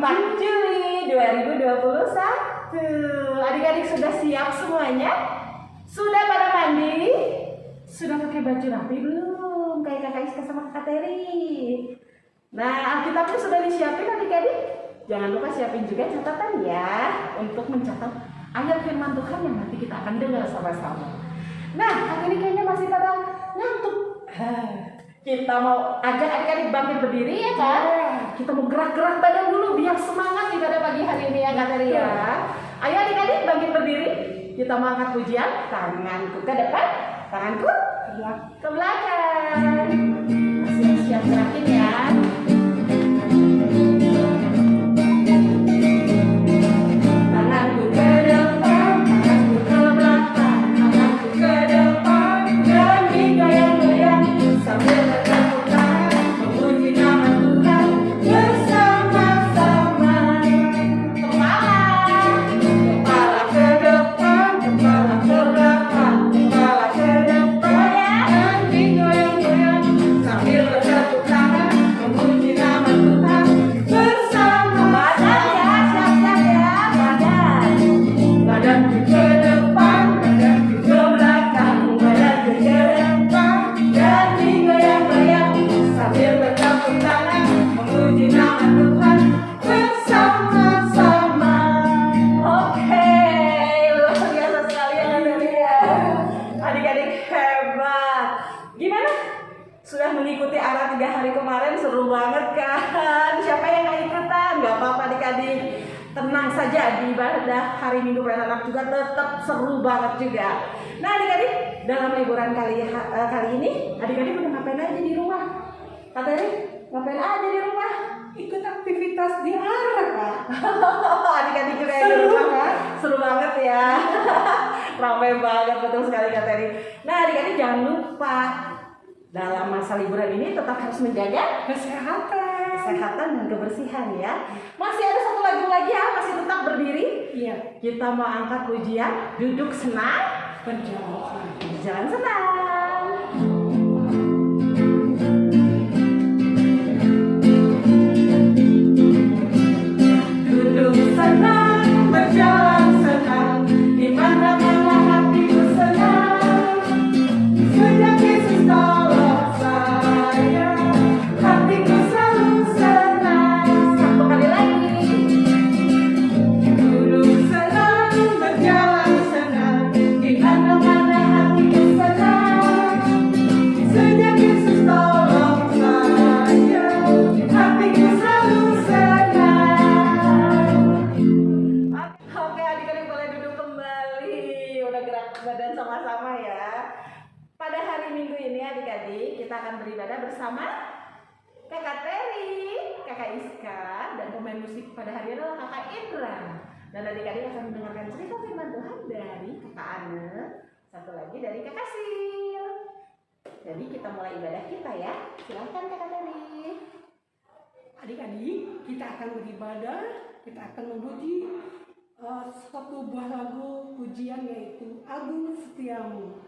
4 Juli 2021. Adik-adik sudah siap semuanya? Sudah pada mandi? Sudah pakai baju rapi belum? Kayak kakak Iska sama kakak Teri. Nah, Alkitabnya sudah disiapin adik-adik? Jangan lupa siapin juga catatan ya, untuk mencatat ayat firman Tuhan yang nanti kita akan dengar sama-sama. Nah, hari ini kayaknya masih pada ngantuk. Kita mau ajak adik-adik bangkit berdiri ya kan? Kita mau gerak-gerak badan dulu biar semangat ibadah pagi hari ini ya Kak Teri ya. Ayo adik-adik bangkit berdiri. Kita mau angkat pujian. Tanganku ke depan, tanganku ke belakang. Siap-siap gerakin ya. Tanganku ke depan, tanganku ke belakang, tanganku ke depan dan digoyang-goyang sambil bertepuk tangan memuji nama Tuhan bersama-sama. Kepala ke depan, kepala ke belakang, kepala ke depan dan digoyang-goyang sambil bertepuk tangan memuji nama Tuhan bersama. Badan ya, siap-siap ya, badan ke depan, badan ke belakang, badan ke depan dan digoyang-goyang sambil bertepuk tangan memuji nama Tuhan bersama-sama. Oke, luar biasa sekali ya adik-adik, hebat. Gimana? Sudah mengikuti arah 3 hari kemarin, seru banget kan? Siapa yang gak ikutan? Gak apa-apa adik-adik, tenang saja, di ibadah hari Minggu anak juga tetap seru banget juga. Nah adik-adik, dalam liburan kali ini adik-adik udah ngapain aja di rumah? Kak Teri, ngapain aja di rumah? Ikut aktivitas di arah, Kak. Adik-adik juga yang di rumah kan? Seru banget ya. Ramai banget, betul sekali Kak Teri. Nah adik-adik jangan lupa, dalam masa liburan ini tetap harus menjaga kesehatan dan kebersihan ya. Masih ada satu lagu lagi ya, masih tetap berdiri. Iya. Kita mau angkat pujian, duduk senang, berjalan senang. Duduk senang, berjalan senang, di mana-mana hatiku senang. Sejak Yesus tolong saya, hatiku selalu senang. Satu kali lagi. Duduk senang, berjalan senang, di mana-mana hatiku senang. Sejak Yesus tolong saya, hatiku selalu senang. Oke, adik-adik boleh duduk kembali. Udah gerak badan sama-sama ya. Pada hari Minggu ini adik-adik kita akan beribadah bersama Kakak Teri, Kakak Iska, dan pemain musik pada hari ini adalah Kakak Indra. Dan adik-adik akan mendengarkan cerita firman Tuhan dari Kakak Anne, satu lagi dari Kakak Sil. Jadi kita mulai ibadah kita ya. Silahkan Kakak Teri. Adik-adik, kita akan beribadah, kita akan memuji satu buah lagu pujian yaitu Agung Setiamu.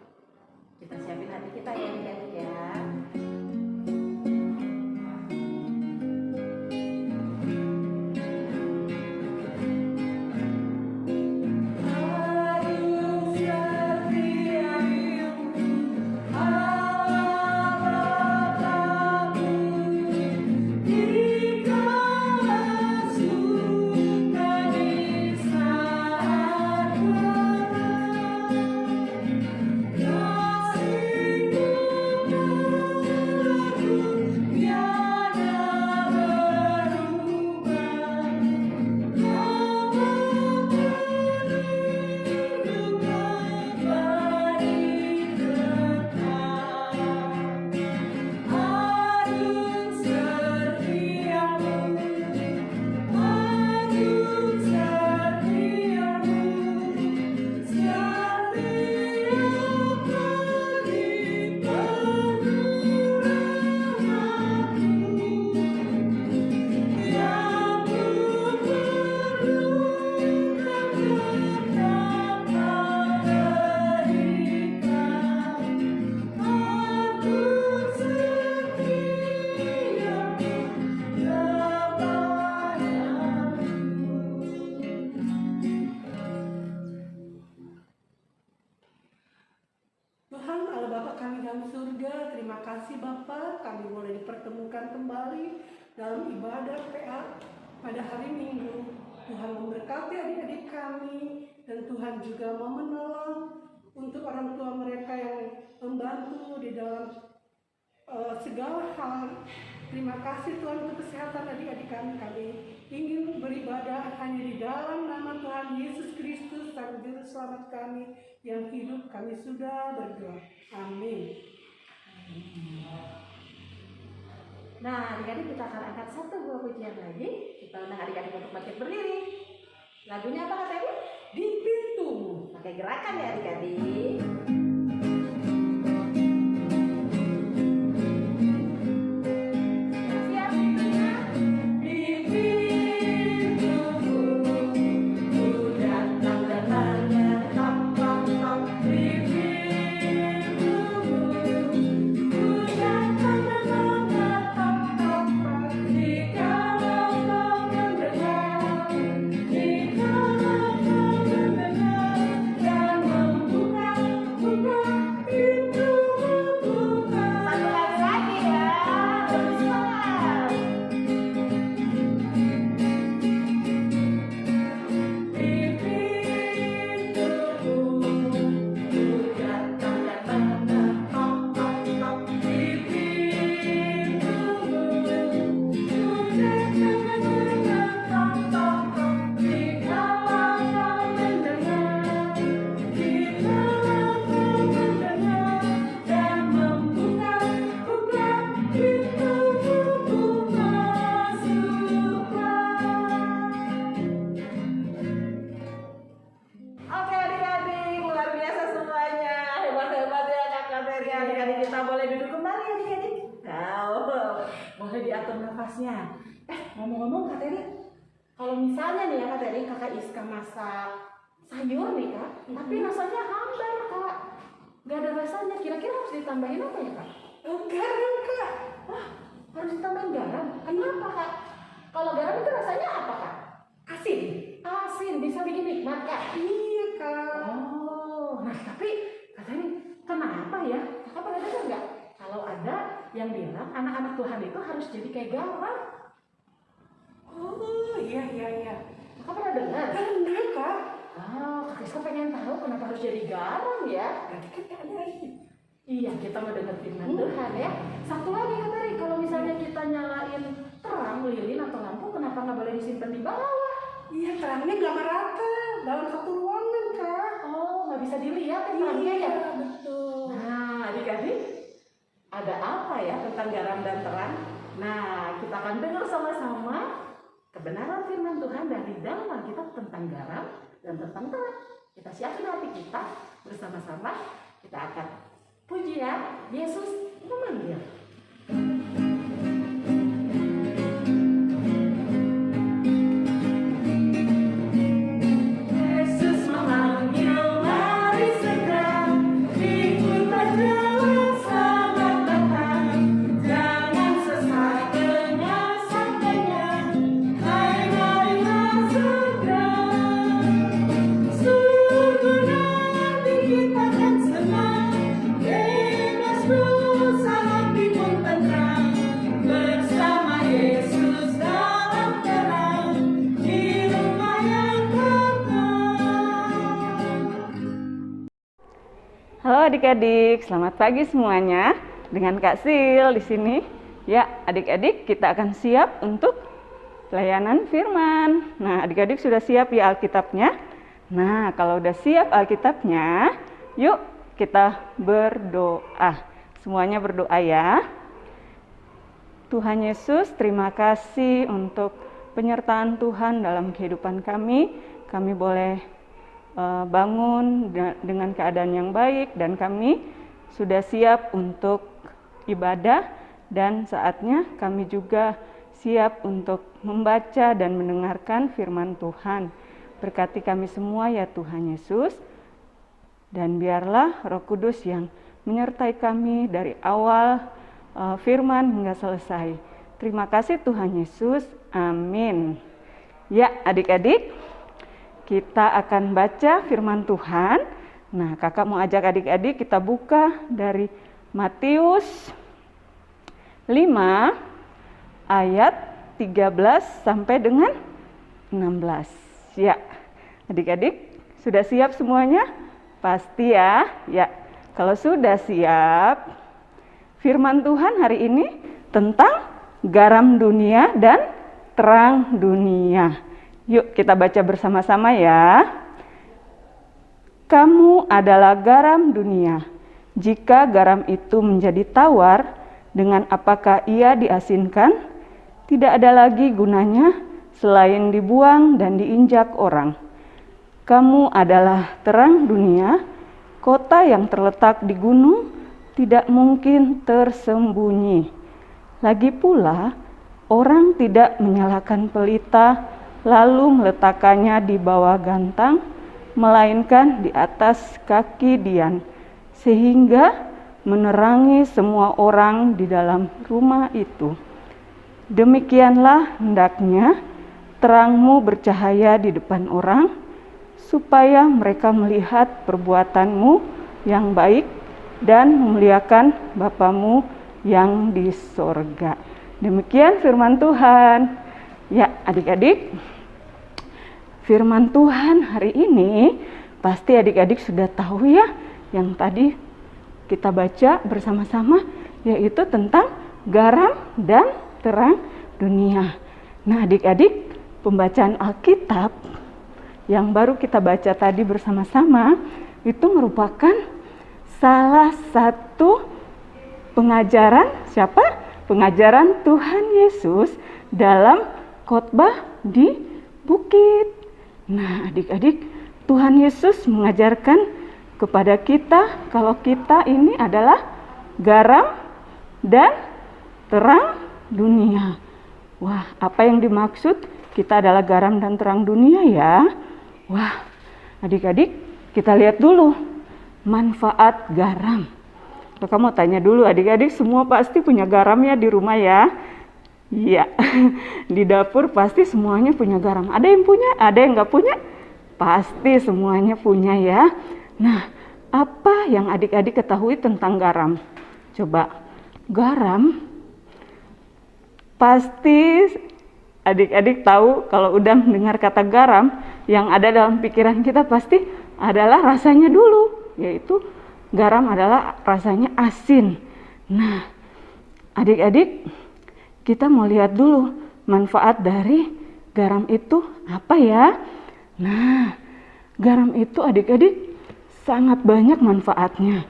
Kita siapin hati kita ya adik-adik ya. Terima kasih Bapak, kami boleh dipertemukan kembali dalam ibadah PA pada hari Minggu. Tuhan memberkati adik-adik kami, dan Tuhan juga mau menolong untuk orang tua mereka yang membantu di dalam segala hal. Terima kasih Tuhan untuk kesehatan adik-adik kami. Kami ingin beribadah hanya di dalam nama Tuhan Yesus Kristus, Sang Juru Selamat kami yang hidup. Kami sudah berdoa. Amin. Nah, adik-adik kita akan angkat satu buah pujian lagi. Kita undang adik-adik untuk bangkit berdiri. Lagunya apa Kak Teri? Di pintumu. Pakai gerakan ya adik-adik. Oke adik-adik, luar biasa semuanya. Hebat-hebat ya Kak Teri. Adik-adik kita boleh duduk kembali adik-adik. Boleh diatur nafasnya. Ngomong-ngomong Kak Teri, kalau misalnya nih ya Kak Teri, Kakak Iska masak sayur nih Kak, tapi rasanya hambar Kak, gak ada rasanya, kira-kira harus ditambahin apa ya Kak? Garam Kak. Wah, harus ditambahin garam? Kenapa Kak? Kalau garam itu rasanya apa Kak? Asin. Asin, bisa bikin nikmat Kak? Iya Kak. Oh, nah tapi katanya kenapa ya? Kakak pernah dengar nggak? Kalau ada yang bilang anak-anak Tuhan itu harus jadi kayak garam. Oh iya. Kakak pernah dengar? Pernah Kak. Oh, Kak Iska pengen tahu kenapa harus jadi garam ya? Berarti kan Kak ada air. Iya, kita mau dengar firman Tuhan ya. Satu lagi Kak Teri, kalau misalnya kita nyalain terang lilin atau lampu, kenapa nggak boleh disimpan di bawah? Iya, terangnya nggak merata dalam satu ruangan Kak. Oh, nggak bisa dilihat ya terangnya ya? Betul. Nah, adik-adik, ada apa ya tentang garam dan terang? Nah, kita akan dengar sama-sama kebenaran firman Tuhan dari dalam Alkitab tentang garam dan tentang terang. Kita siapin hati kita bersama-sama. Kita akan pujian Yesus memanggil. Halo adik-adik, selamat pagi semuanya. Dengan Kak Sil di sini. Ya, adik-adik, kita akan siap untuk pelayanan firman. Nah, adik-adik sudah siap ya Alkitabnya? Nah, kalau udah siap Alkitabnya, yuk kita berdoa. Semuanya berdoa ya. Tuhan Yesus, terima kasih untuk penyertaan Tuhan dalam kehidupan kami. Kami boleh bangun dengan keadaan yang baik dan kami sudah siap untuk ibadah, dan saatnya kami juga siap untuk membaca dan mendengarkan firman Tuhan. Berkati kami semua ya Tuhan Yesus, dan biarlah Roh Kudus yang menyertai kami dari awal firman hingga selesai. Terima kasih Tuhan Yesus, amin. Ya adik-adik, kita akan baca firman Tuhan. Nah, kakak mau ajak adik-adik kita buka dari Matius 5 ayat 13 sampai dengan 16. Ya, adik-adik sudah siap semuanya? Pasti ya. Ya, kalau sudah siap, firman Tuhan hari ini tentang garam dunia dan terang dunia. Yuk kita baca bersama-sama ya. Kamu adalah garam dunia. Jika garam itu menjadi tawar, dengan apakah ia diasinkan? Tidak ada lagi gunanya selain dibuang dan diinjak orang. Kamu adalah terang dunia. Kota yang terletak di gunung tidak mungkin tersembunyi. Lagi pula, orang tidak menyalakan pelita lalu meletakkannya di bawah gantang, melainkan di atas kaki dian, sehingga menerangi semua orang di dalam rumah itu. Demikianlah hendaknya terangmu bercahaya di depan orang, supaya mereka melihat perbuatanmu yang baik dan memuliakan Bapamu yang di sorga. Demikian firman Tuhan. Ya, adik-adik, firman Tuhan hari ini pasti adik-adik sudah tahu ya, yang tadi kita baca bersama-sama, yaitu tentang garam dan terang dunia. Nah, adik-adik, pembacaan Alkitab yang baru kita baca tadi bersama-sama itu merupakan salah satu pengajaran siapa? Pengajaran Tuhan Yesus dalam khotbah di bukit. Nah, adik-adik, Tuhan Yesus mengajarkan kepada kita kalau kita ini adalah garam dan terang dunia. Wah, apa yang dimaksud kita adalah garam dan terang dunia ya? Wah, adik-adik, kita lihat dulu manfaat garam. Kakak mau tanya dulu, adik-adik semua pasti punya garam ya di rumah ya? Iya, di dapur pasti semuanya punya garam. Ada yang punya, ada yang nggak punya? Pasti semuanya punya ya. Nah, apa yang adik-adik ketahui tentang garam? Coba, garam pasti adik-adik tahu kalau udah mendengar kata garam, yang ada dalam pikiran kita pasti adalah rasanya dulu, yaitu garam adalah rasanya asin. Nah, adik-adik, kita mau lihat dulu manfaat dari garam itu apa ya? Nah, garam itu adik-adik sangat banyak manfaatnya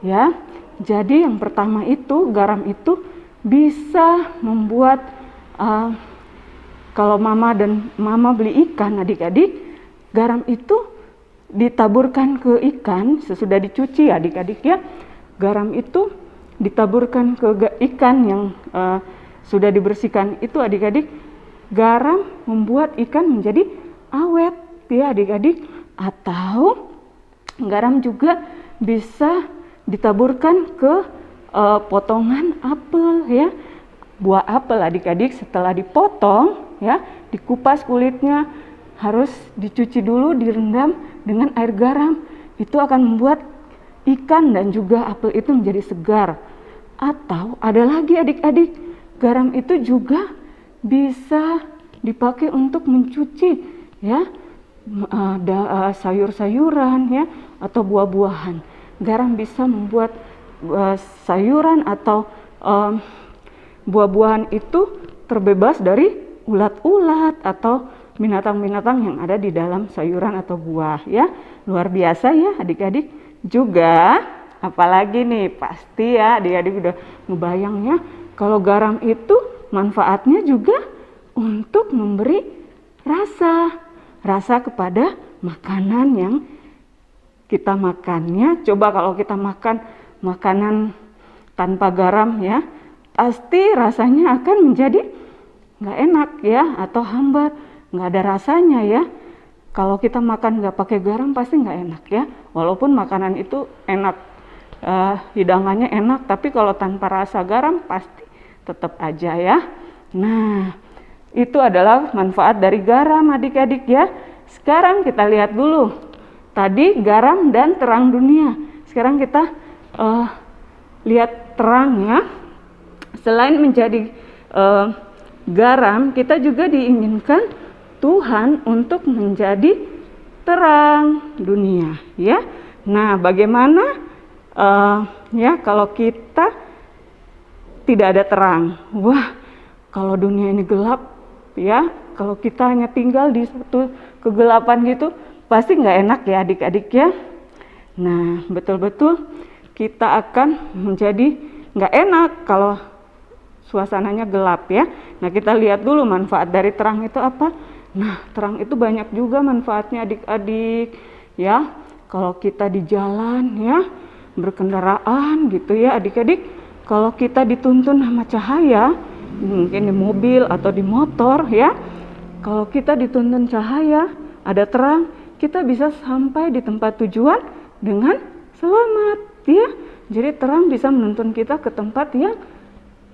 ya. Jadi yang pertama itu garam itu bisa membuat kalau mama beli ikan, adik-adik, garam itu ditaburkan ke ikan sesudah dicuci adik-adik ya. Garam itu ditaburkan ke ikan yang sudah dibersihkan itu adik-adik. Garam membuat ikan menjadi awet ya adik-adik. Atau garam juga bisa ditaburkan ke potongan apel ya. Buah apel adik-adik setelah dipotong ya, dikupas kulitnya, harus dicuci dulu, direndam dengan air garam. Itu akan membuat ikan dan juga apel itu menjadi segar. Atau ada lagi adik-adik, garam itu juga bisa dipakai untuk mencuci ya, sayur-sayuran ya, atau buah-buahan. Garam bisa membuat sayuran atau buah-buahan itu terbebas dari ulat-ulat atau binatang-binatang yang ada di dalam sayuran atau buah ya. Luar biasa ya adik-adik. Juga apalagi nih, pasti ya adik-adik udah ngebayangnya kalau garam itu manfaatnya juga untuk memberi rasa kepada makanan yang kita makannya. Coba kalau kita makan makanan tanpa garam ya, pasti rasanya akan menjadi nggak enak ya, atau hambar, nggak ada rasanya ya. Kalau kita makan nggak pakai garam pasti nggak enak ya, walaupun makanan itu enak, hidangannya enak, tapi kalau tanpa rasa garam pasti tetap aja ya. Nah, itu adalah manfaat dari garam adik-adik ya. Sekarang kita lihat dulu, tadi garam dan terang dunia. Sekarang kita lihat terang ya. selain menjadi garam, kita juga diinginkan Tuhan untuk menjadi terang dunia, ya. Nah, bagaimana ya kalau kita tidak ada terang? Wah, kalau dunia ini gelap, ya, kalau kita hanya tinggal di satu kegelapan gitu, pasti nggak enak ya adik-adik ya. Nah, betul-betul kita akan menjadi nggak enak kalau suasananya gelap ya. Nah, kita lihat dulu manfaat dari terang itu apa. Nah, terang itu banyak juga manfaatnya adik-adik ya. Kalau kita di jalan ya, berkendaraan gitu ya adik-adik, kalau kita dituntun sama cahaya, mungkin di mobil atau di motor ya, kalau kita dituntun cahaya, ada terang, kita bisa sampai di tempat tujuan dengan selamat ya. Jadi terang bisa menuntun kita ke tempat yang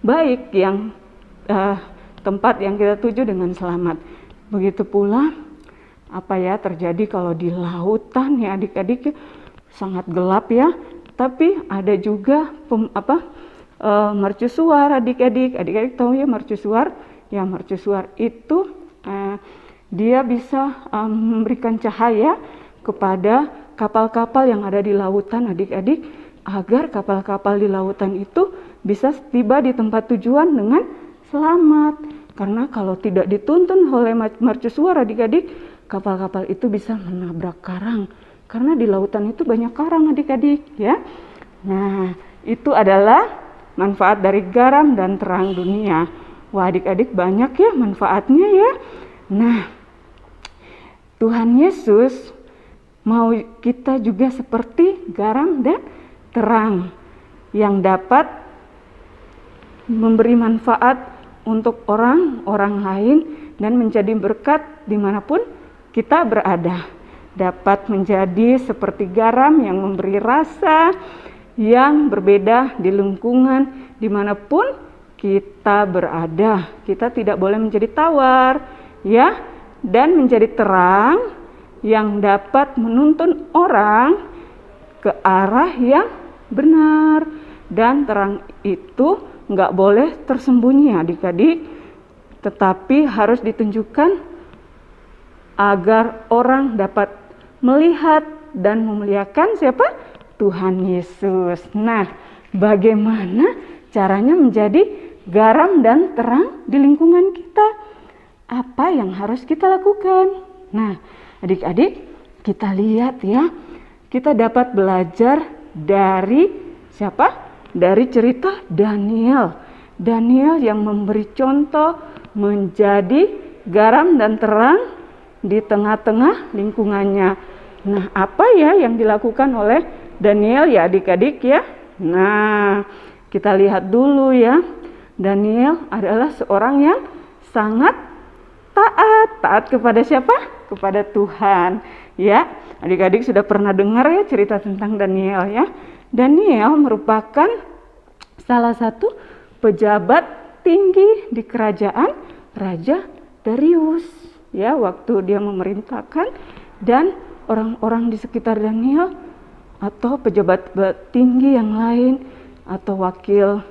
baik, yang tempat yang kita tuju dengan selamat. Begitu pula apa ya terjadi kalau di lautan ya adik-adik, sangat gelap ya, tapi ada juga mercusuar adik-adik. Adik-adik tahu ya mercusuar? Ya, mercusuar itu dia bisa memberikan cahaya kepada kapal-kapal yang ada di lautan adik-adik, agar kapal-kapal di lautan itu bisa tiba di tempat tujuan dengan selamat. Karena kalau tidak dituntun oleh mercusuar adik-adik, kapal-kapal itu bisa menabrak karang. Karena di lautan itu banyak karang adik-adik ya. Nah, itu adalah manfaat dari garam dan terang dunia. Wah, adik-adik banyak ya manfaatnya ya. Nah, Tuhan Yesus mau kita juga seperti garam dan terang yang dapat memberi manfaat untuk orang-orang lain dan menjadi berkat dimanapun kita berada. Dapat menjadi seperti garam yang memberi rasa yang berbeda di lingkungan dimanapun kita berada. Kita tidak boleh menjadi tawar ya, dan menjadi terang yang dapat menuntun orang ke arah yang benar. Dan terang itu nggak boleh tersembunyi adik-adik, tetapi harus ditunjukkan agar orang dapat melihat dan memuliakan siapa? Tuhan Yesus. Nah, bagaimana caranya menjadi garam dan terang di lingkungan kita? Apa yang harus kita lakukan? Nah, adik-adik, kita lihat ya, kita dapat belajar dari siapa? Dari cerita Daniel. Daniel yang memberi contoh menjadi garam dan terang di tengah-tengah lingkungannya. Nah, apa ya yang dilakukan oleh Daniel ya adik-adik ya? Nah, kita lihat dulu ya. Daniel adalah seorang yang sangat taat kepada siapa? Kepada Tuhan. Ya, adik-adik sudah pernah dengar ya cerita tentang Daniel ya. Daniel merupakan salah satu pejabat tinggi di kerajaan Raja Darius ya, waktu dia memerintahkan, dan orang-orang di sekitar Daniel atau pejabat tinggi yang lain atau wakil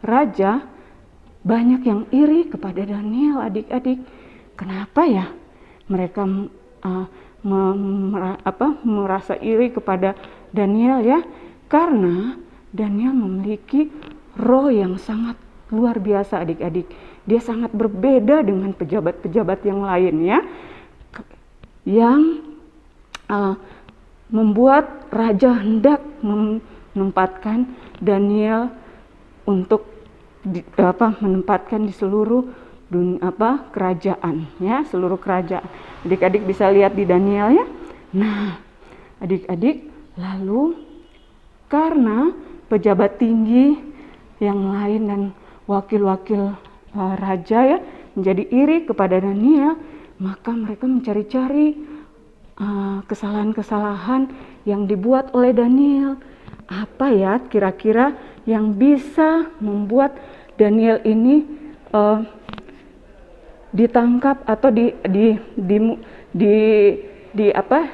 raja banyak yang iri kepada Daniel adik-adik. Kenapa ya mereka merasa iri kepada Daniel ya? Karena Daniel memiliki roh yang sangat luar biasa adik-adik. Dia sangat berbeda dengan pejabat-pejabat yang lain ya, yang membuat raja hendak menempatkan Daniel untuk menempatkan di seluruh kerajaan ya, seluruh kerajaan. Adik-adik bisa lihat di Daniel ya. Nah, adik-adik, lalu karena pejabat tinggi yang lain dan wakil-wakil raja ya menjadi iri kepada Daniel, maka mereka mencari-cari kesalahan-kesalahan yang dibuat oleh Daniel. Apa ya kira-kira yang bisa membuat Daniel ini ditangkap atau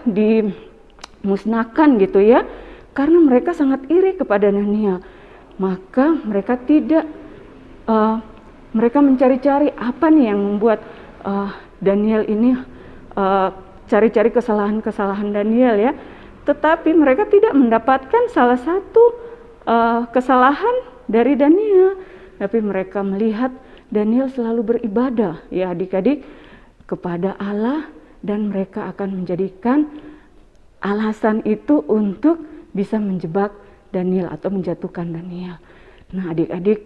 dimusnahkan gitu ya? Karena mereka sangat iri kepada Daniel, maka mereka tidak mereka mencari-cari apa nih yang membuat Daniel ini cari-cari kesalahan-kesalahan Daniel ya. Tetapi mereka tidak mendapatkan salah satu kesalahan dari Daniel. Tapi mereka melihat Daniel selalu beribadah ya adik-adik kepada Allah, dan mereka akan menjadikan alasan itu untuk bisa menjebak Daniel atau menjatuhkan Daniel. Nah adik-adik,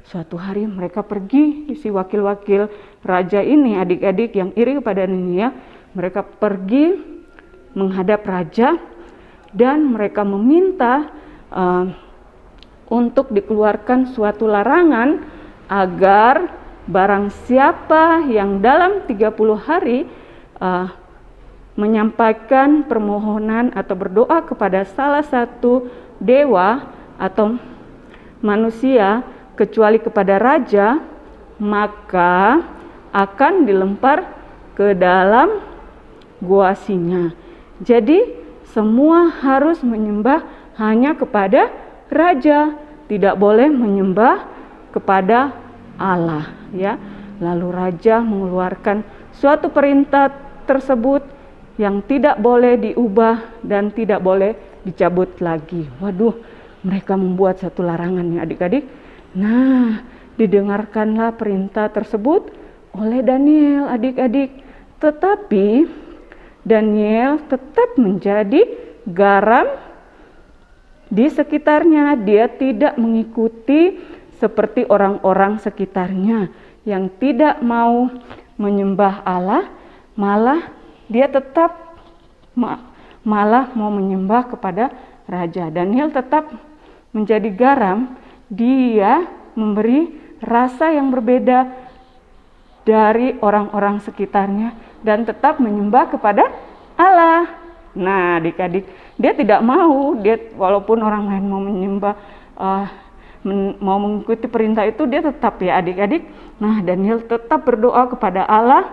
suatu hari mereka pergi, si wakil-wakil raja ini adik-adik yang iri kepada Daniel, mereka pergi menghadap raja dan mereka meminta untuk dikeluarkan suatu larangan agar barang siapa yang dalam 30 hari menyampaikan permohonan atau berdoa kepada salah satu dewa atau manusia kecuali kepada raja, maka akan dilempar ke dalam gua singa. Jadi semua harus menyembah hanya kepada raja, tidak boleh menyembah kepada Allah ya. Lalu raja mengeluarkan suatu perintah tersebut yang tidak boleh diubah dan tidak boleh dicabut lagi. Waduh, mereka membuat satu larangan ya adik-adik. Nah, didengarkanlah perintah tersebut oleh Daniel adik-adik. Tetapi Daniel tetap menjadi garam di sekitarnya. Dia tidak mengikuti seperti orang-orang sekitarnya yang tidak mau menyembah Allah, malah dia tetap malah mau menyembah kepada raja. Daniel tetap menjadi garam, dia memberi rasa yang berbeda dari orang-orang sekitarnya dan tetap menyembah kepada Allah. Nah adik-adik, dia tidak mau, dia walaupun orang lain mau menyembah, mau mengikuti perintah itu, dia tetap ya adik-adik. Nah Daniel tetap berdoa kepada Allah.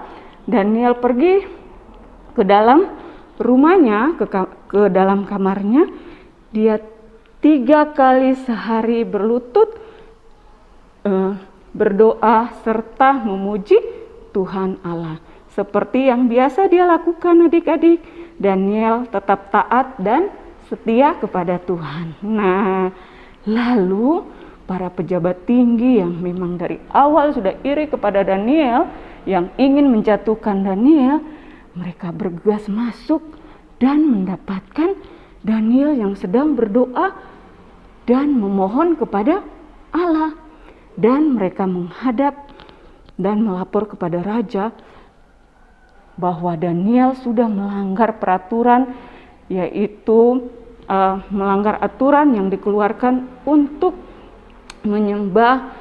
Daniel pergi ke dalam rumahnya, ke dalam kamarnya. Dia 3 kali sehari berlutut, berdoa serta memuji Tuhan Allah. Seperti yang biasa dia lakukan adik-adik. Daniel tetap taat dan setia kepada Tuhan. Nah, lalu para pejabat tinggi yang memang dari awal sudah iri kepada Daniel, yang ingin menjatuhkan Daniel, mereka bergegas masuk dan mendapatkan Daniel yang sedang berdoa dan memohon kepada Allah. Dan mereka menghadap dan melapor kepada raja bahwa Daniel sudah melanggar peraturan, yaitu melanggar aturan yang dikeluarkan untuk menyembah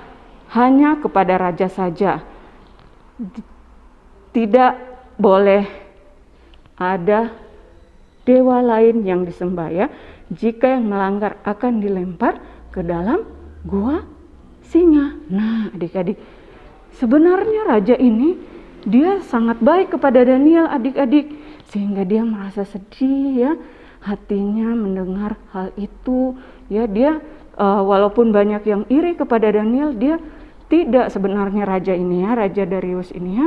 hanya kepada raja saja. Tidak boleh ada dewa lain yang disembah ya. Jika yang melanggar akan dilempar ke dalam gua singa. Nah adik-adik, sebenarnya raja ini dia sangat baik kepada Daniel adik-adik, sehingga dia merasa sedih ya hatinya mendengar hal itu ya. Dia walaupun banyak yang iri kepada Daniel, dia tidak sebenarnya raja ini ya, Raja Darius ini ya.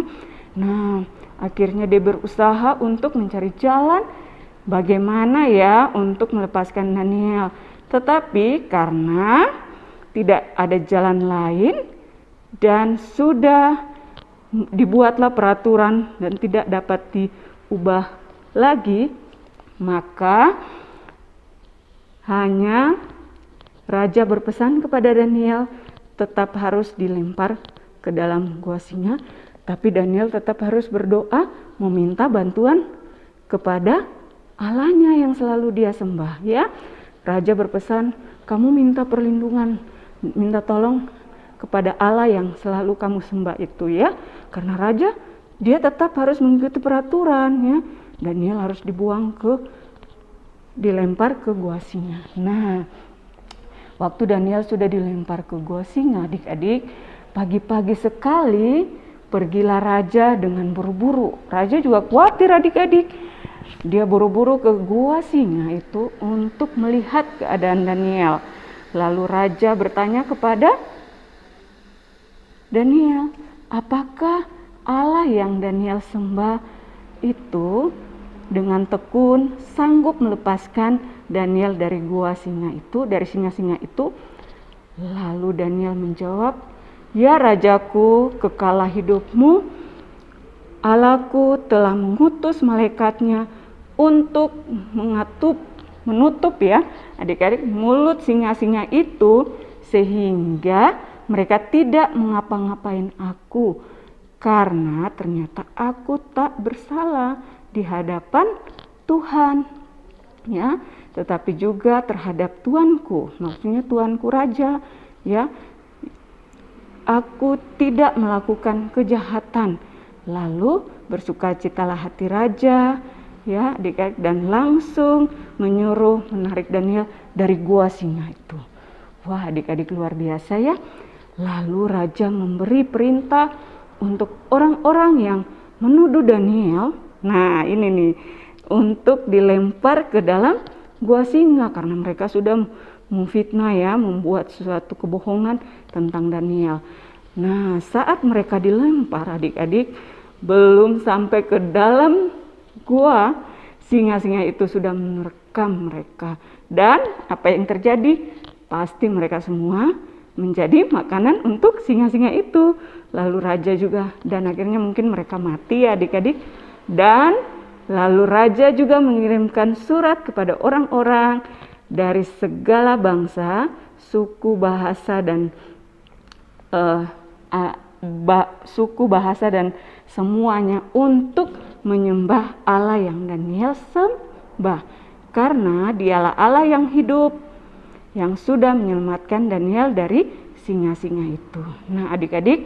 Nah akhirnya dia berusaha untuk mencari jalan bagaimana ya untuk melepaskan Daniel. Tetapi karena tidak ada jalan lain dan sudah dibuatlah peraturan dan tidak dapat diubah lagi, maka hanya raja berpesan kepada Daniel tetap harus dilempar ke dalam gua singa. Tapi Daniel tetap harus berdoa meminta bantuan kepada Allahnya yang selalu dia sembah ya. Raja berpesan, kamu minta perlindungan, minta tolong kepada Allah yang selalu kamu sembah itu ya. Karena raja dia tetap harus mengikuti peraturan ya. Daniel harus dilempar ke gua singa. Nah, waktu Daniel sudah dilempar ke gua singa, adik-adik, pagi-pagi sekali pergilah raja dengan buru-buru. Raja juga khawatir adik-adik. Dia buru-buru ke gua singa itu untuk melihat keadaan Daniel. Lalu raja bertanya kepada Daniel, apakah Allah yang Daniel sembah itu dengan tekun sanggup melepaskan Daniel dari gua singa itu, dari singa-singa itu? Lalu Daniel menjawab, "Ya Rajaku, kekalah hidupmu, Allahku telah mengutus malaikatnya untuk menutup ya adik-adik mulut singa-singa itu, sehingga mereka tidak mengapa-ngapain aku, karena ternyata aku tak bersalah di hadapan Tuhan, ya, tetapi juga terhadap Tuanku," maksudnya Tuanku Raja, ya. "Aku tidak melakukan kejahatan." Lalu bersukacitalah hati raja, ya adik-adik, dan langsung menyuruh menarik Daniel dari gua singa itu. Wah adik-adik, luar biasa ya. Lalu raja memberi perintah untuk orang-orang yang menuduh Daniel, nah ini nih, untuk dilempar ke dalam gua singa karena mereka sudah memfitnah ya, membuat sesuatu kebohongan tentang Daniel. Nah, saat mereka dilempar adik-adik, belum sampai ke dalam gua, singa-singa itu sudah menerkam mereka. Dan apa yang terjadi? Pasti mereka semua menjadi makanan untuk singa-singa itu. Lalu raja juga, dan akhirnya mungkin mereka mati ya adik-adik. Dan lalu raja juga mengirimkan surat kepada orang-orang dari segala bangsa, suku, bahasa, dan semuanya untuk menyembah Allah yang Daniel sembah, karena dialah Allah yang hidup, yang sudah menyelamatkan Daniel dari singa-singa itu. Nah adik-adik,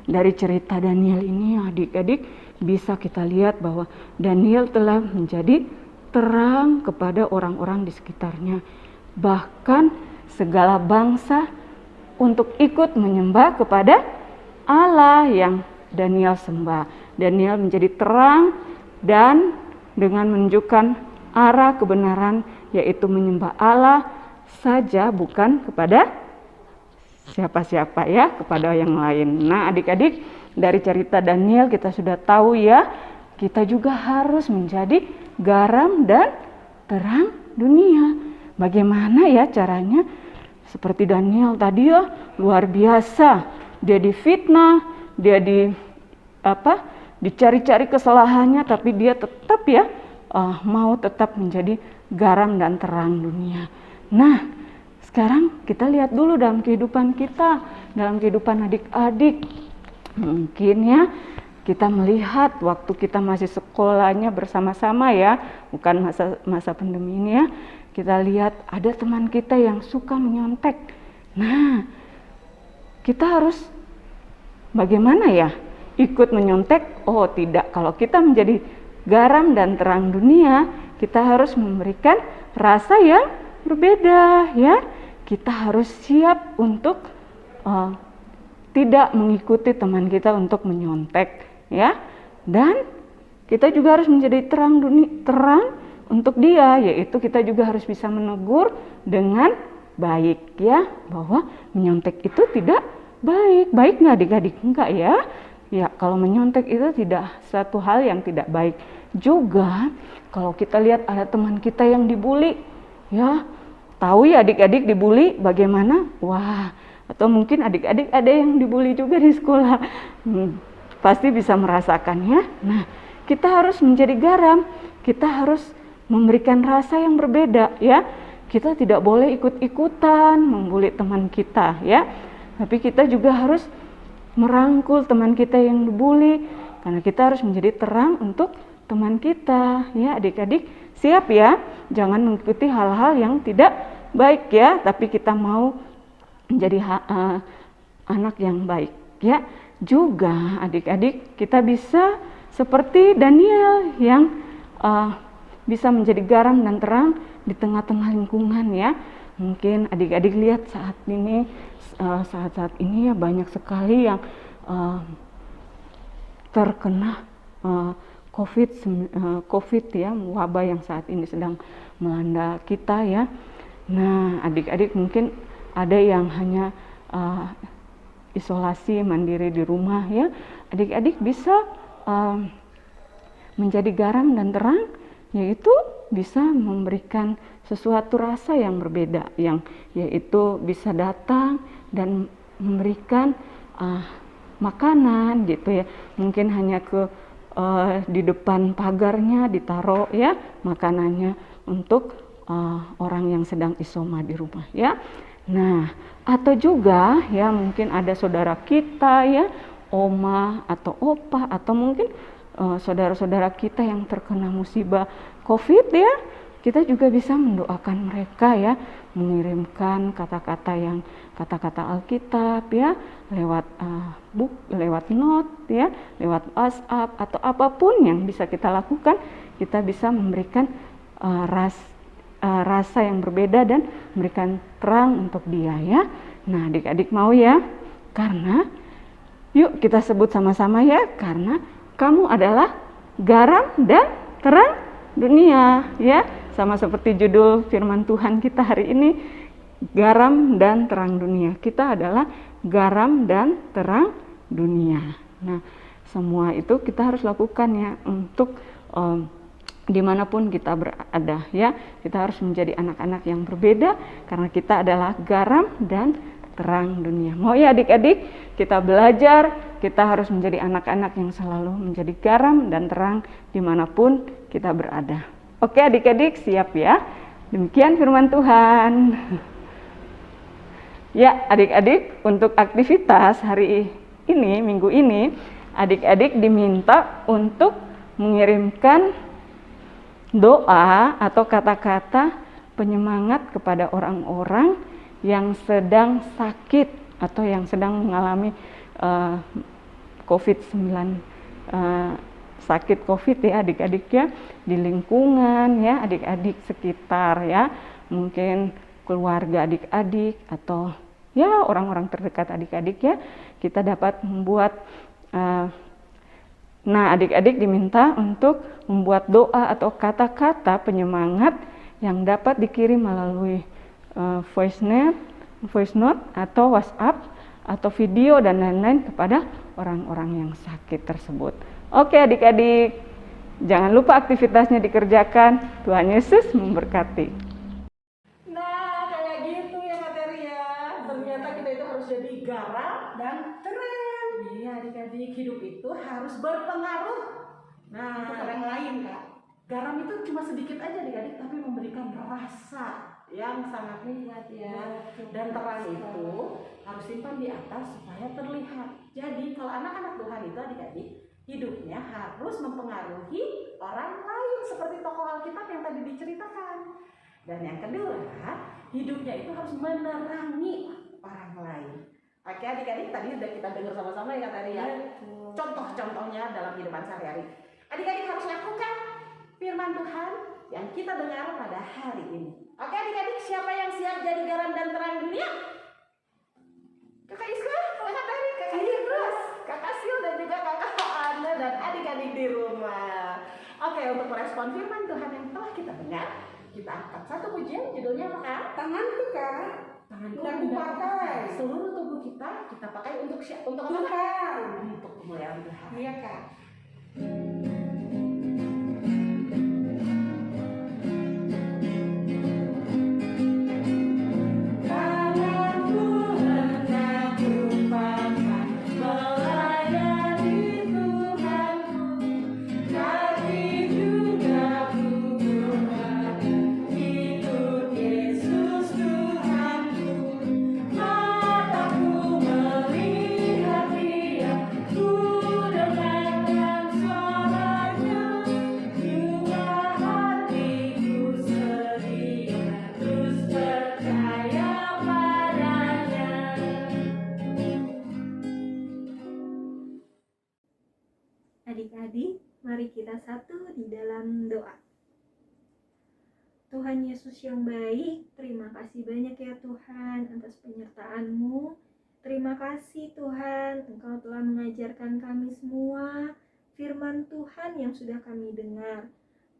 dari cerita Daniel ini adik-adik bisa kita lihat bahwa Daniel telah menjadi terang kepada orang-orang di sekitarnya, bahkan segala bangsa untuk ikut menyembah kepada Allah yang Daniel sembah. Daniel menjadi terang dan dengan menunjukkan arah kebenaran, yaitu menyembah Allah saja, bukan kepada siapa-siapa ya, kepada yang lain. Nah adik-adik, dari cerita Daniel kita sudah tahu ya, kita juga harus menjadi garam dan terang dunia. Bagaimana ya caranya? Seperti Daniel tadi ya, luar biasa. Dia difitnah, dia dicari-cari kesalahannya, tapi dia tetap ya mau tetap menjadi garam dan terang dunia. Nah, sekarang kita lihat dulu dalam kehidupan kita, dalam kehidupan adik-adik. Mungkin ya kita melihat waktu kita masih sekolahnya bersama-sama ya, bukan masa pandemi ini ya. Kita lihat ada teman kita yang suka menyontek. Nah, kita harus bagaimana ya? Ikut menyontek? Oh tidak, kalau kita menjadi garam dan terang dunia, kita harus memberikan rasa yang berbeda ya. Kita harus siap untuk tidak mengikuti teman kita untuk menyontek ya. Dan kita juga harus menjadi terang untuk dia, yaitu kita juga harus bisa menegur dengan baik ya, bahwa menyontek itu tidak baik. Baik nggak adik-adik? Enggak ya. Ya, kalau menyontek itu tidak satu hal yang tidak baik. Juga kalau kita lihat ada teman kita yang dibully, ya, tahu ya adik-adik dibully bagaimana? Wah, atau mungkin adik-adik ada yang dibully juga di sekolah. Pasti bisa merasakan ya. Nah, kita harus menjadi garam. Kita harus memberikan rasa yang berbeda ya. Kita tidak boleh ikut-ikutan membuli teman kita ya. Tapi kita juga harus merangkul teman kita yang dibully, karena kita harus menjadi terang untuk teman kita ya adik-adik. Siap ya, jangan mengikuti hal-hal yang tidak baik ya, tapi kita mau menjadi anak yang baik ya. Juga adik-adik kita bisa seperti Daniel yang bisa menjadi garam dan terang di tengah-tengah lingkungan ya. Mungkin adik-adik lihat saat-saat ini ya banyak sekali yang terkena COVID ya, wabah yang saat ini sedang melanda kita ya. Nah adik-adik mungkin ada yang hanya isolasi mandiri di rumah ya, adik-adik bisa menjadi garam dan terang, yaitu bisa memberikan sesuatu rasa yang berbeda, yang yaitu bisa datang dan memberikan makanan gitu ya, mungkin hanya di depan pagarnya ditaruh ya makanannya untuk orang yang sedang isoma di rumah ya. Nah, atau juga ya mungkin ada saudara kita ya, oma atau opa, atau mungkin saudara-saudara kita yang terkena musibah COVID ya, kita juga bisa mendoakan mereka ya, mengirimkan kata-kata Alkitab ya, lewat lewat note ya, lewat WhatsApp atau apapun yang bisa kita lakukan, kita bisa memberikan rasa yang berbeda dan memberikan terang untuk dia ya. Nah, adik-adik mau ya? Karena yuk kita sebut sama-sama ya, karena kamu adalah garam dan terang dunia ya. Sama seperti judul firman Tuhan kita hari ini, garam dan terang dunia. Kita adalah garam dan terang dunia. Nah, semua itu kita harus lakukan ya untuk dimanapun kita berada ya, kita harus menjadi anak-anak yang berbeda karena kita adalah garam dan terang dunia. Mau ya adik-adik, kita belajar, kita harus menjadi anak-anak yang selalu menjadi garam dan terang dimanapun kita berada. Oke adik-adik, siap ya? Demikian firman Tuhan. Ya adik-adik, untuk aktivitas hari ini, minggu ini, adik-adik diminta untuk mengirimkan doa atau kata-kata penyemangat kepada orang-orang yang sedang sakit atau yang sedang mengalami COVID-19, sakit COVID ya adik-adik ya, di lingkungan ya adik-adik sekitar ya, mungkin keluarga adik-adik atau ya orang-orang terdekat adik-adik ya, kita dapat membuat nah, adik-adik diminta untuk membuat doa atau kata-kata penyemangat yang dapat dikirim melalui voice note atau WhatsApp atau video dan lain-lain kepada orang-orang yang sakit tersebut. Oke adik-adik, jangan lupa aktivitasnya dikerjakan. Tuhan Yesus memberkati. Nah, kayak gitu ya materia. Ternyata kita itu harus jadi garam dan terang. Iya adik-adik, hidup itu harus berpengaruh. Nah, Untuk orang lain, Kak. garam itu cuma sedikit aja adik-adik, tapi memberikan rasa yang sangat nikmat ya. Dan terang itu harus simpan di atas supaya terlihat. Jadi kalau anak-anak Tuhan itu adik-adik, hidupnya harus mempengaruhi orang lain seperti tokoh Alkitab yang tadi diceritakan. Dan yang kedua, hidupnya itu harus menerangi orang lain. Oke adik-adik, tadi sudah kita dengar sama-sama ya tadi ya. Contoh-contohnya dalam kehidupan sehari-hari. Adik-adik harus lakukan firman Tuhan yang kita dengar pada hari ini. Oke adik-adik, siapa yang siap jadi garam dan terang dunia? Kakak Iska, Kakak Tari, Kakak Idrus, Kakak Sil dan juga Kakak Ana dan adik-adik di rumah. Oke, untuk merespon firman Tuhan yang telah kita dengar, kita angkat satu pujian, judulnya apa Kak? Tanganku, Kak. Tanganku Udah tidak kupakai. seluruh tubuh kita pakai untuk apa? Tuhan. Untuk kemuliaan Tuhan. Iya, Kak. Tanganku hendak kupakai melayani Tuhanku, kaki juga ku berada ikut Yesus Tuhanku. Mataku melihat Dia, ku dengarkan suaranya, juga hatiku sedia terus percaya padanya. Adik-adik, mari kita satu di dalam doa. Tuhan Yesus yang baik, terima kasih banyak ya Tuhan atas penyertaan-Mu. Terima kasih Tuhan, Engkau telah mengajarkan kami semua firman Tuhan yang sudah kami dengar.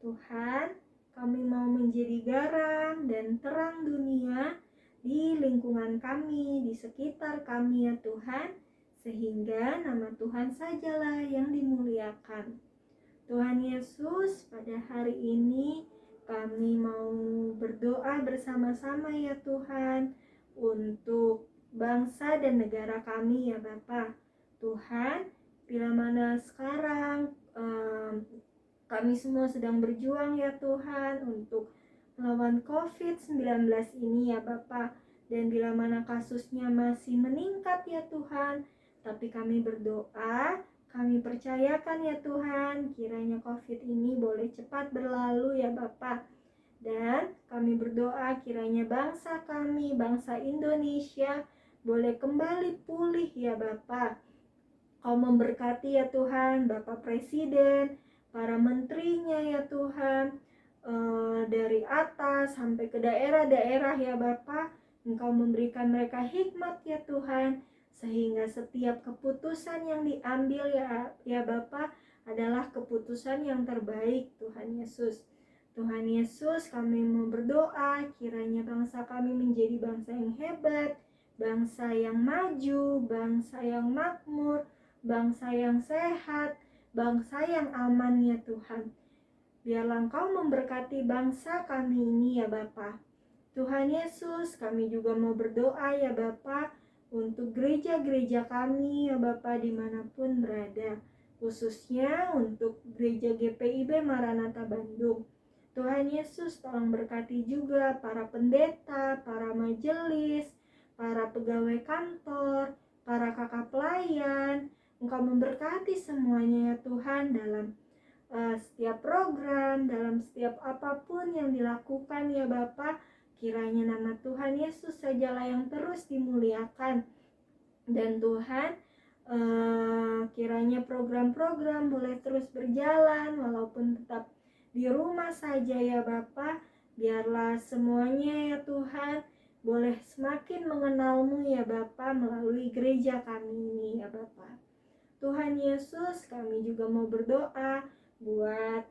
Tuhan, kami mau menjadi garam dan terang dunia di lingkungan kami, di sekitar kami ya Tuhan. sehingga nama Tuhan sajalah yang dimuliakan. Tuhan Yesus, pada hari ini kami mau berdoa bersama-sama ya Tuhan untuk bangsa dan negara kami ya Bapa. Tuhan, bila mana sekarang kami semua sedang berjuang ya Tuhan untuk melawan COVID-19 ini ya Bapa. Dan bila mana kasusnya masih meningkat ya Tuhan, tapi kami berdoa, kami percayakan ya Tuhan, kiranya COVID ini boleh cepat berlalu ya Bapa. Dan kami berdoa kiranya bangsa kami, bangsa Indonesia, boleh kembali pulih ya Bapa. Kau memberkati ya Tuhan, Bapak Presiden, para menterinya ya Tuhan, dari atas sampai ke daerah-daerah ya Bapa. Engkau memberikan mereka hikmat ya Tuhan, sehingga setiap keputusan yang diambil ya Bapa adalah keputusan yang terbaik Tuhan Yesus. Tuhan Yesus, kami mau berdoa kiranya bangsa kami menjadi bangsa yang hebat, bangsa yang maju, bangsa yang makmur, bangsa yang sehat, bangsa yang aman ya Tuhan. Biarlah Engkau memberkati bangsa kami ini ya Bapa. Tuhan Yesus, kami juga mau berdoa ya Bapa untuk gereja-gereja kami ya Bapa dimanapun berada, khususnya untuk gereja GPIB Maranatha Bandung. Tuhan Yesus, tolong berkati juga para pendeta, para majelis, para pegawai kantor, para kakak pelayan. Engkau memberkati semuanya ya Tuhan dalam setiap program, dalam setiap apapun yang dilakukan ya Bapa. Kiranya nama Tuhan Yesus sajalah yang terus dimuliakan. Dan Tuhan, kiranya program-program boleh terus berjalan walaupun tetap di rumah saja ya Bapa. Biarlah semuanya ya Tuhan boleh semakin mengenal-Mu ya Bapa melalui gereja kami ini ya Bapa. Tuhan Yesus, kami juga mau berdoa buat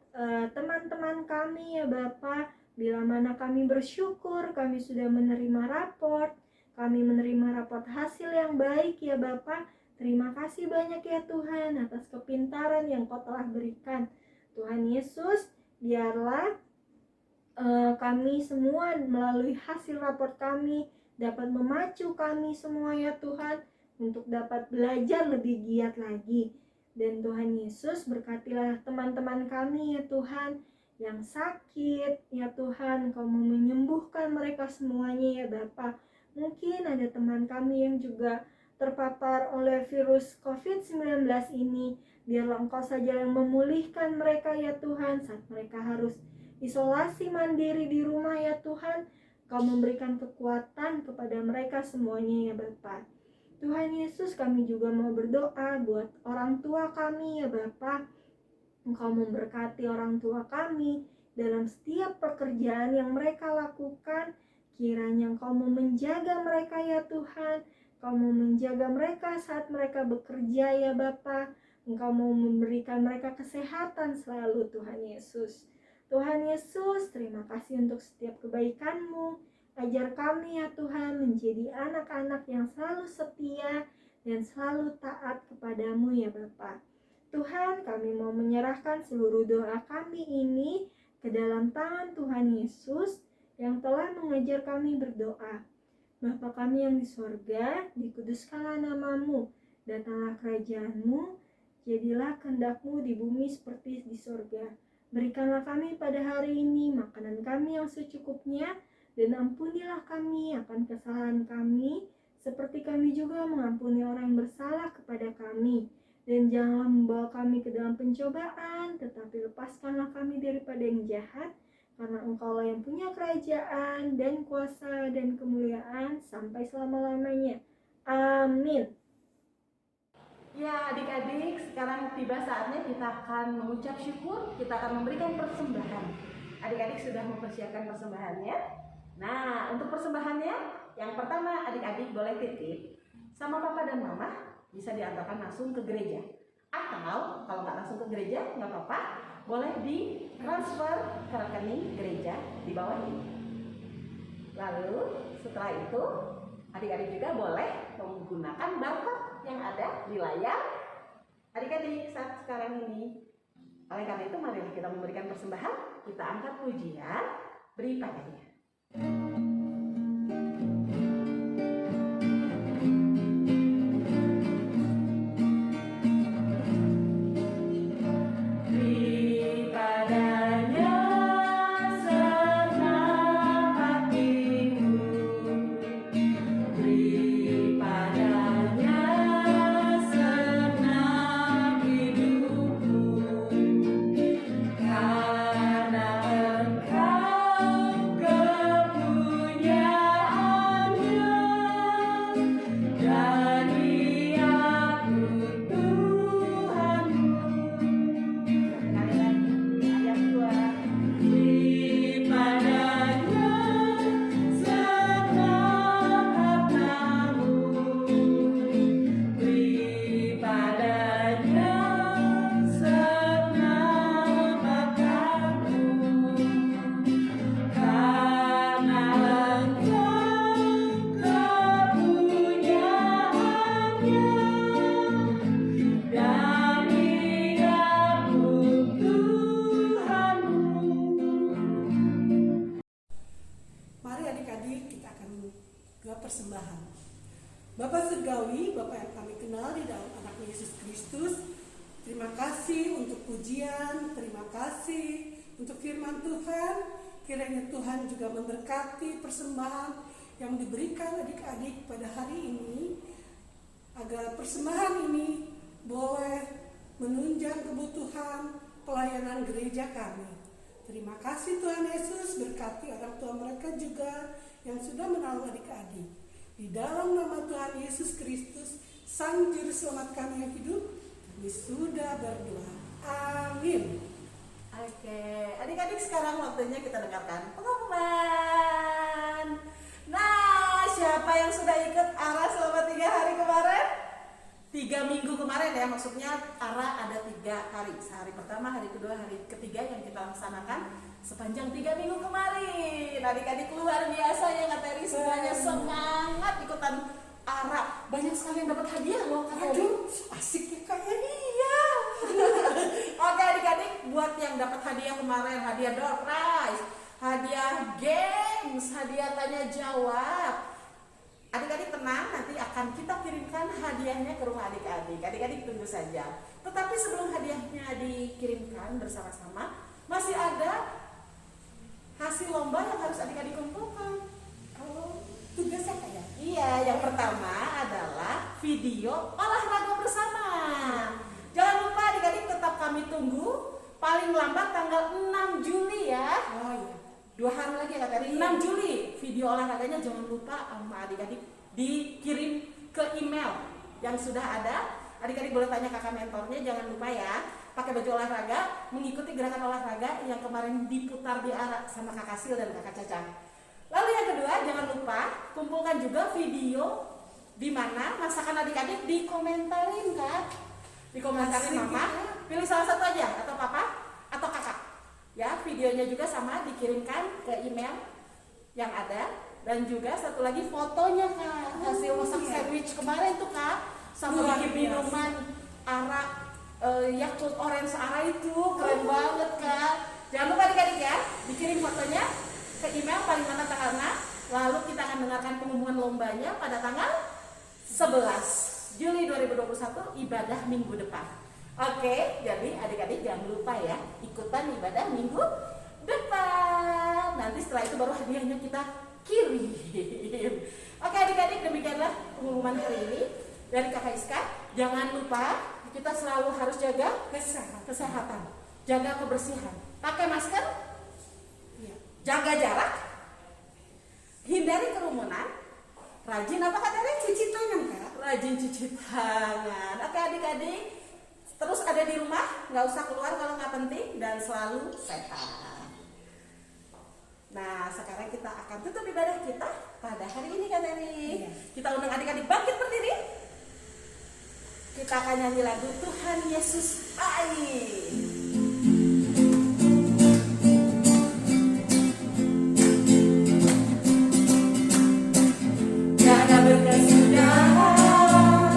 teman-teman kami ya Bapa. Bila mana kami bersyukur, kami sudah menerima raport, kami menerima raport hasil yang baik ya Bapa. Terima kasih banyak ya Tuhan atas kepintaran yang Kau telah berikan. Tuhan Yesus, biarlah kami semua melalui hasil raport kami dapat memacu kami semua ya Tuhan untuk dapat belajar lebih giat lagi. Dan Tuhan Yesus, berkatilah teman-teman kami ya Tuhan yang sakit ya Tuhan. Kau mau menyembuhkan mereka semuanya ya Bapa. Mungkin ada teman kami yang juga terpapar oleh virus COVID-19 ini. Biarlah Engkau saja yang memulihkan mereka ya Tuhan saat mereka harus isolasi mandiri di rumah ya Tuhan. Kau memberikan kekuatan kepada mereka semuanya ya Bapa. Tuhan Yesus, kami juga mau berdoa buat orang tua kami ya Bapa. Engkau memberkati orang tua kami dalam setiap pekerjaan yang mereka lakukan. Kiranya Engkau mau menjaga mereka ya Tuhan. Engkau mau menjaga mereka saat mereka bekerja ya Bapa. Engkau mau memberikan mereka kesehatan selalu Tuhan Yesus. Tuhan Yesus, terima kasih untuk setiap kebaikan-Mu. Ajar kami ya Tuhan menjadi anak-anak yang selalu setia dan selalu taat kepada-Mu ya Bapa. Tuhan, kami mau menyerahkan seluruh doa kami ini ke dalam tangan Tuhan Yesus yang telah mengajar kami berdoa. Bapa kami yang di sorga, dikuduskanlah nama-Mu, datanglah kerajaan-Mu, jadilah kehendak-Mu di bumi seperti di sorga. Berikanlah kami pada hari ini makanan kami yang secukupnya, dan ampunilah kami akan kesalahan kami, seperti kami juga mengampuni orang yang bersalah kepada kami. Dan janganlah membawa kami ke dalam pencobaan, tetapi lepaskanlah kami daripada yang jahat, karena Engkaulah yang punya kerajaan dan kuasa dan kemuliaan sampai selama-lamanya. Amin. Ya adik-adik, sekarang tiba saatnya kita akan mengucap syukur, kita akan memberikan persembahan. Adik-adik sudah mempersiapkan persembahannya. Nah, untuk persembahannya, yang pertama adik-adik boleh titip sama papa dan mama, bisa diantarkan langsung ke gereja. Atau kalau nggak langsung ke gereja, nggak apa-apa, boleh ditransfer ke rekening gereja di bawah ini. Lalu setelah itu, adik-adik juga boleh menggunakan barcode yang ada di layar adik-adik saat sekarang ini. Oleh karena itu, mari kita memberikan persembahan, kita angkat pujian, beri padanya. Persembahan. Bapak Surgawi, Bapak yang kami kenal di dalam anak Yesus Kristus, terima kasih untuk pujian, terima kasih untuk firman Tuhan. Kiranya Tuhan juga memberkati persembahan yang diberikan adik-adik pada hari ini, agar persembahan ini boleh menunjang kebutuhan pelayanan gereja kami. Terima kasih Tuhan Yesus, berkati orang tua mereka juga yang sudah menolong adik-adik. Di dalam nama Tuhan Yesus Kristus, Sang Juru Selamat kami yang hidup, kami sudah berdoa. Amin. Oke, adik-adik sekarang waktunya kita dengarkan pengumuman. Nah, siapa yang sudah ikut ARA selama 3 hari kemarin? 3 minggu kemarin ya, maksudnya ARA ada 3 hari. Hari pertama, hari kedua, hari ketiga yang kita laksanakan sepanjang 3 minggu kemarin. Adik-adik luar biasa ya Kak Teri, semuanya semangat ikutan ARA. Banyak sekali yang dapat hadiah loh Kak Teri. Aduh, asik ya kayaknya. Iya. Oke adik-adik, buat yang dapat hadiah kemarin, hadiah door prize, hadiah games, hadiah tanya jawab. Adik-adik tenang, nanti akan kita kirimkan hadiahnya ke rumah adik-adik. Adik-adik tunggu saja. Tetapi sebelum hadiahnya dikirimkan bersama-sama, masih ada hasil lomba yang harus adik-adik kumpulkan. Kalau tugas apa ya? Iya, yang pertama adalah video olahraga bersama. Jangan lupa adik-adik tetap kami tunggu paling lambat tanggal 6 Juli ya. Oh iya. 2 hari lagi ya tadi, 6 Juli. Video olahraganya jangan lupa sama adik-adik dikirim ke email yang sudah ada. Adik-adik boleh tanya kakak mentornya, jangan lupa ya. Pakai baju olahraga, mengikuti gerakan olahraga yang kemarin diputar di ARA sama Kakak Sil dan Kakak Caca. Lalu yang kedua, jangan lupa kumpulkan juga video di mana masakan adik-adik dikomentarin Kak. Dikomentarin Mama, pilih salah satu aja, atau Papa, atau Kakak. Ya, videonya juga sama dikirimkan ke email yang ada. Dan juga satu lagi fotonya Kak, hasil masak sandwich kemarin tuh Kak, sama bikin minuman ARA Yakult Orange ARA itu keren banget Kak. Jangan lupa adik-adik ya, dikirim fotonya ke email paling mana tanggal 6. Lalu kita akan dengarkan pengumuman lombanya pada tanggal 11 Juli 2021, ibadah minggu depan. Oke, jadi adik-adik jangan lupa ya, ikutan ibadah minggu depan. Nanti setelah itu baru hadiahnya kita kirim. Oke adik-adik, demikianlah pengumuman hari ini dari Kakak Iska. Jangan lupa kita selalu harus jaga kesehatan, jaga kebersihan, pakai masker, jaga jarak, hindari kerumunan, rajin apa Kak Tere? Cuci tangan Kak. Rajin cuci tangan. Oke adik-adik, terus ada di rumah, nggak usah keluar kalau nggak penting, dan selalu sehat. Nah sekarang kita akan tutup ibadah kita pada hari ini Kak Tere. Kita undang adik-adik bangkit berdiri. Kita akan nyanyi lagu Tuhan Yesus baik. Jaga berkesudahan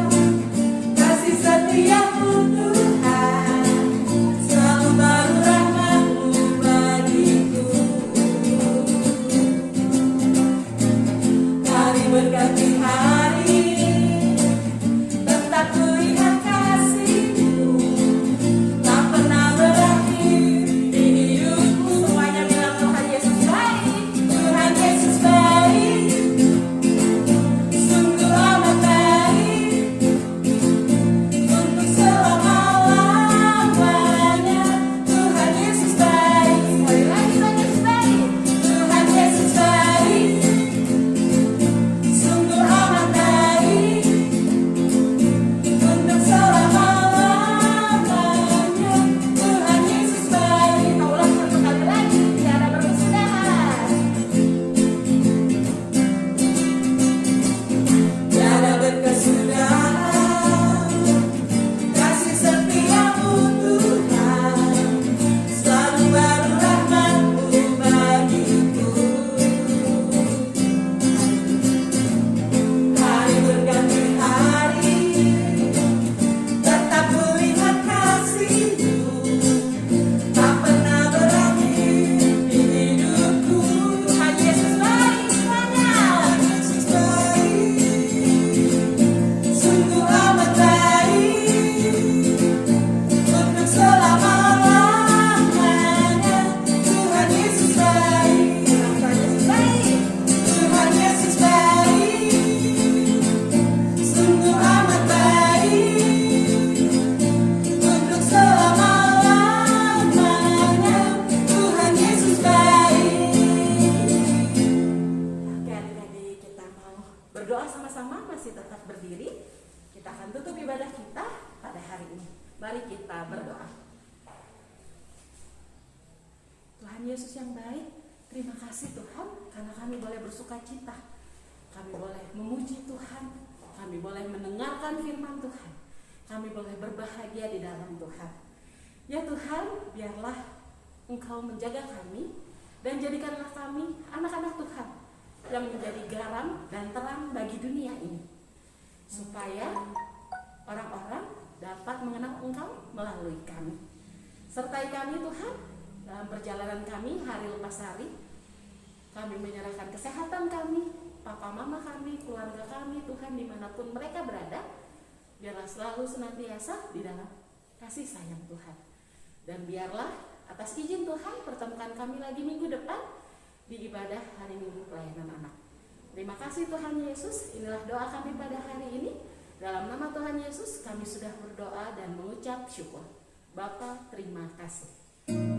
Yesus yang baik, terima kasih Tuhan karena kami boleh bersuka cita. Kami boleh memuji Tuhan, kami boleh mendengarkan firman Tuhan, kami boleh berbahagia di dalam Tuhan. Ya Tuhan, biarlah Engkau menjaga kami dan jadikanlah kami anak-anak Tuhan yang menjadi garam dan terang bagi dunia ini, supaya orang-orang dapat mengenal Engkau melalui kami. Sertai kami Tuhan dalam perjalanan kami hari lepas hari. Kami menyerahkan kesehatan kami, papa mama kami, keluarga kami, Tuhan dimanapun mereka berada, biarlah selalu senantiasa di dalam kasih sayang Tuhan. Dan biarlah atas izin Tuhan pertemukan kami lagi minggu depan di ibadah hari Minggu pelayanan anak. Terima kasih Tuhan Yesus, inilah doa kami pada hari ini. Dalam nama Tuhan Yesus kami sudah berdoa dan mengucap syukur. Bapa, terima kasih.